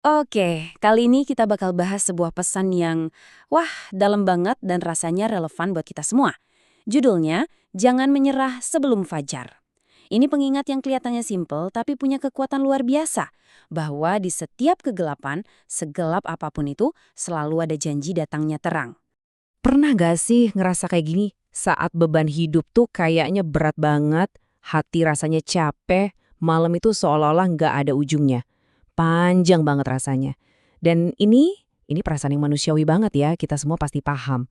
Oke, kali ini kita bakal bahas sebuah pesan yang, wah, dalam banget dan rasanya relevan buat kita semua. Judulnya, Jangan Menyerah Sebelum Fajar. Ini pengingat yang kelihatannya simpel tapi punya kekuatan luar biasa. Bahwa di setiap kegelapan, segelap apapun itu, selalu ada janji datangnya terang. Pernah gak sih ngerasa kayak gini? Saat beban hidup tuh kayaknya berat banget, hati rasanya capek, malam itu seolah-olah nggak ada ujungnya. Panjang banget rasanya. Dan ini perasaan yang manusiawi banget ya, kita semua pasti paham.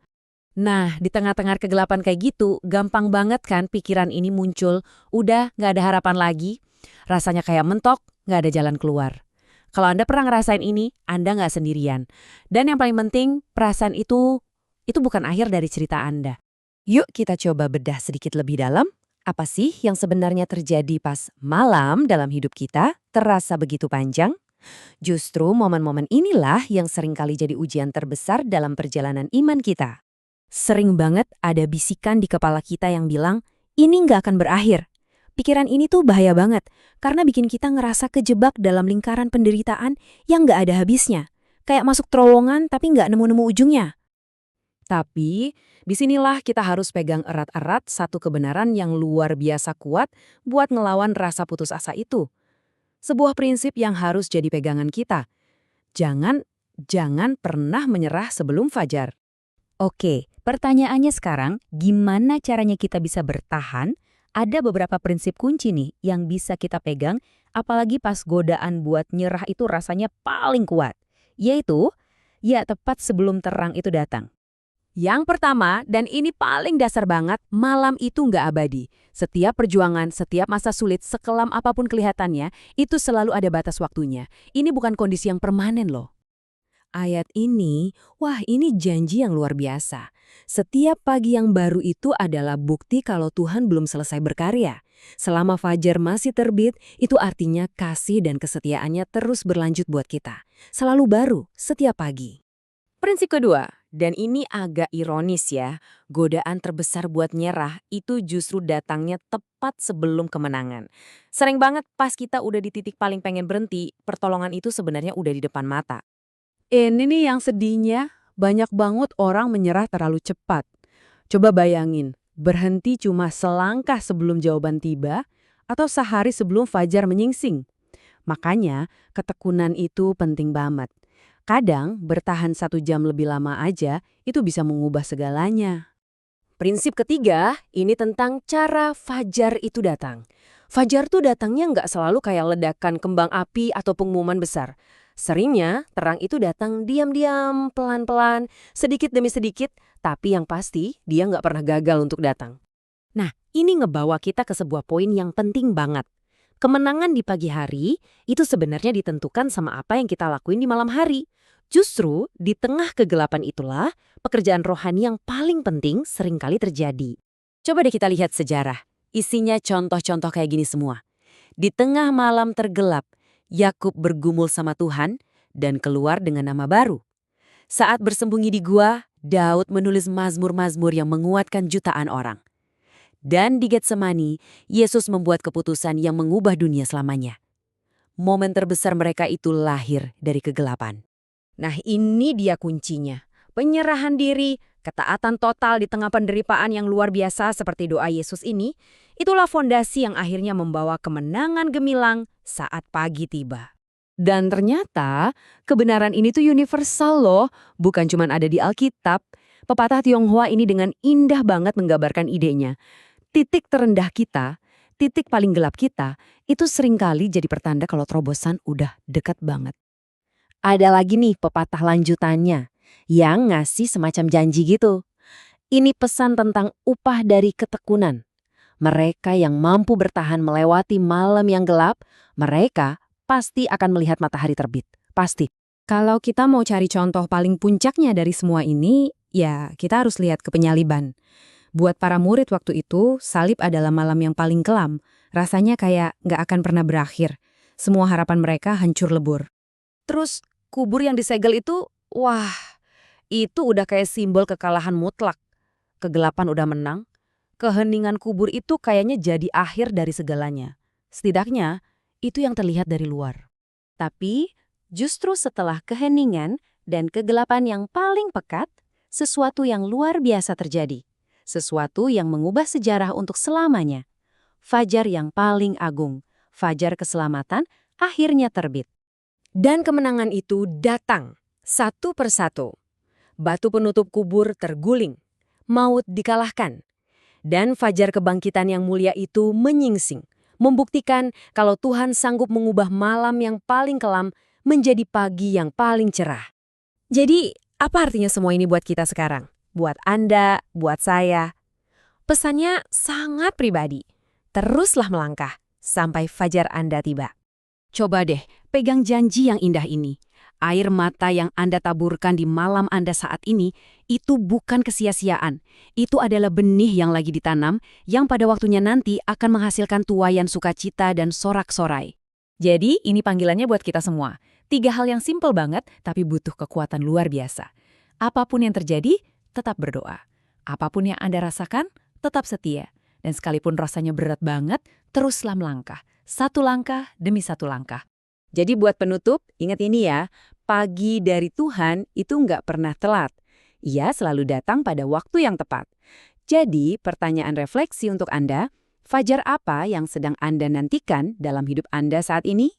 Nah, di tengah-tengah kegelapan kayak gitu, gampang banget kan pikiran ini muncul, udah nggak ada harapan lagi. Rasanya kayak mentok, nggak ada jalan keluar. Kalau Anda pernah ngerasain ini, Anda nggak sendirian. Dan yang paling penting, perasaan itu bukan akhir dari cerita Anda. Yuk kita coba bedah sedikit lebih dalam. Apa sih yang sebenarnya terjadi pas malam dalam hidup kita terasa begitu panjang? Justru momen-momen inilah yang seringkali jadi ujian terbesar dalam perjalanan iman kita. Sering banget ada bisikan di kepala kita yang bilang, ini nggak akan berakhir. Pikiran ini tuh bahaya banget, karena bikin kita ngerasa kejebak dalam lingkaran penderitaan yang nggak ada habisnya. Kayak masuk terowongan tapi nggak nemu-nemu ujungnya. Tapi, disinilah kita harus pegang erat-erat satu kebenaran yang luar biasa kuat buat ngelawan rasa putus asa itu. Sebuah prinsip yang harus jadi pegangan kita. Jangan, jangan pernah menyerah sebelum fajar. Oke, pertanyaannya sekarang, gimana caranya kita bisa bertahan? Ada beberapa prinsip kunci nih yang bisa kita pegang, apalagi pas godaan buat nyerah itu rasanya paling kuat. Yaitu, ya tepat sebelum terang itu datang. Yang pertama, dan ini paling dasar banget, malam itu nggak abadi. Setiap perjuangan, setiap masa sulit, sekelam apapun kelihatannya, itu selalu ada batas waktunya. Ini bukan kondisi yang permanen loh. Ayat ini, wah ini janji yang luar biasa. Setiap pagi yang baru itu adalah bukti kalau Tuhan belum selesai berkarya. Selama fajar masih terbit, itu artinya kasih dan kesetiaannya terus berlanjut buat kita. Selalu baru, setiap pagi. Prinsip kedua, dan ini agak ironis ya, godaan terbesar buat nyerah itu justru datangnya tepat sebelum kemenangan. Sering banget pas kita udah di titik paling pengen berhenti, pertolongan itu sebenarnya udah di depan mata. Ini nih yang sedihnya, banyak banget orang menyerah terlalu cepat. Coba bayangin, berhenti cuma selangkah sebelum jawaban tiba, atau sehari sebelum fajar menyingsing. Makanya, ketekunan itu penting banget. Kadang, bertahan 1 jam lebih lama aja, itu bisa mengubah segalanya. Prinsip ketiga, ini tentang cara fajar itu datang. Fajar tuh datangnya nggak selalu kayak ledakan kembang api atau pengumuman besar. Seringnya, terang itu datang diam-diam, pelan-pelan, sedikit demi sedikit, tapi yang pasti dia nggak pernah gagal untuk datang. Nah, ini ngebawa kita ke sebuah poin yang penting banget. Kemenangan di pagi hari itu sebenarnya ditentukan sama apa yang kita lakuin di malam hari. Justru di tengah kegelapan itulah pekerjaan rohani yang paling penting seringkali terjadi. Coba deh kita lihat sejarah. Isinya contoh-contoh kayak gini semua. Di tengah malam tergelap, Yakub bergumul sama Tuhan dan keluar dengan nama baru. Saat bersembunyi di gua, Daud menulis mazmur-mazmur yang menguatkan jutaan orang. Dan di Getsemani, Yesus membuat keputusan yang mengubah dunia selamanya. Momen terbesar mereka itu lahir dari kegelapan. Nah, ini dia kuncinya. Penyerahan diri, ketaatan total di tengah penderipaan yang luar biasa seperti doa Yesus ini, itulah fondasi yang akhirnya membawa kemenangan gemilang saat pagi tiba. Dan ternyata, kebenaran ini tuh universal loh, bukan cuma ada di Alkitab. Pepatah Tionghoa ini dengan indah banget menggambarkan idenya. Titik terendah kita, titik paling gelap kita, itu seringkali jadi pertanda kalau terobosan udah dekat banget. Ada lagi nih pepatah lanjutannya, yang ngasih semacam janji gitu. Ini pesan tentang upah dari ketekunan. Mereka yang mampu bertahan melewati malam yang gelap, mereka pasti akan melihat matahari terbit. Pasti. Kalau kita mau cari contoh paling puncaknya dari semua ini, ya kita harus lihat ke penyaliban. Buat para murid waktu itu, salib adalah malam yang paling kelam. Rasanya kayak nggak akan pernah berakhir. Semua harapan mereka hancur lebur. Terus kubur yang disegel itu, wah, itu udah kayak simbol kekalahan mutlak. Kegelapan udah menang. Keheningan kubur itu kayaknya jadi akhir dari segalanya. Setidaknya, itu yang terlihat dari luar. Tapi, Justru setelah keheningan dan kegelapan yang paling pekat, sesuatu yang luar biasa terjadi. Sesuatu yang mengubah sejarah untuk selamanya. Fajar yang paling agung, fajar keselamatan, akhirnya terbit. Dan kemenangan itu datang, satu persatu. Batu penutup kubur terguling, maut dikalahkan. Dan fajar kebangkitan yang mulia itu menyingsing, membuktikan kalau Tuhan sanggup mengubah malam yang paling kelam menjadi pagi yang paling cerah. Jadi, apa artinya semua ini buat kita sekarang? Buat Anda, buat saya. Pesannya sangat pribadi. Teruslah melangkah sampai fajar Anda tiba. Coba deh, pegang janji yang indah ini. Air mata yang Anda taburkan di malam Anda saat ini, itu bukan kesia-siaan. Itu adalah benih yang lagi ditanam, yang pada waktunya nanti akan menghasilkan tuaian sukacita dan sorak-sorai. Jadi, ini panggilannya buat kita semua. 3 hal yang simpel banget, tapi butuh kekuatan luar biasa. Apapun yang terjadi, tetap berdoa. Apapun yang Anda rasakan, tetap setia. Dan sekalipun rasanya berat banget, teruslah melangkah. Satu langkah demi satu langkah. Jadi buat penutup, ingat ini ya, pagi dari Tuhan itu nggak pernah telat. Ia selalu datang pada waktu yang tepat. Jadi, pertanyaan refleksi untuk Anda, fajar apa yang sedang Anda nantikan dalam hidup Anda saat ini?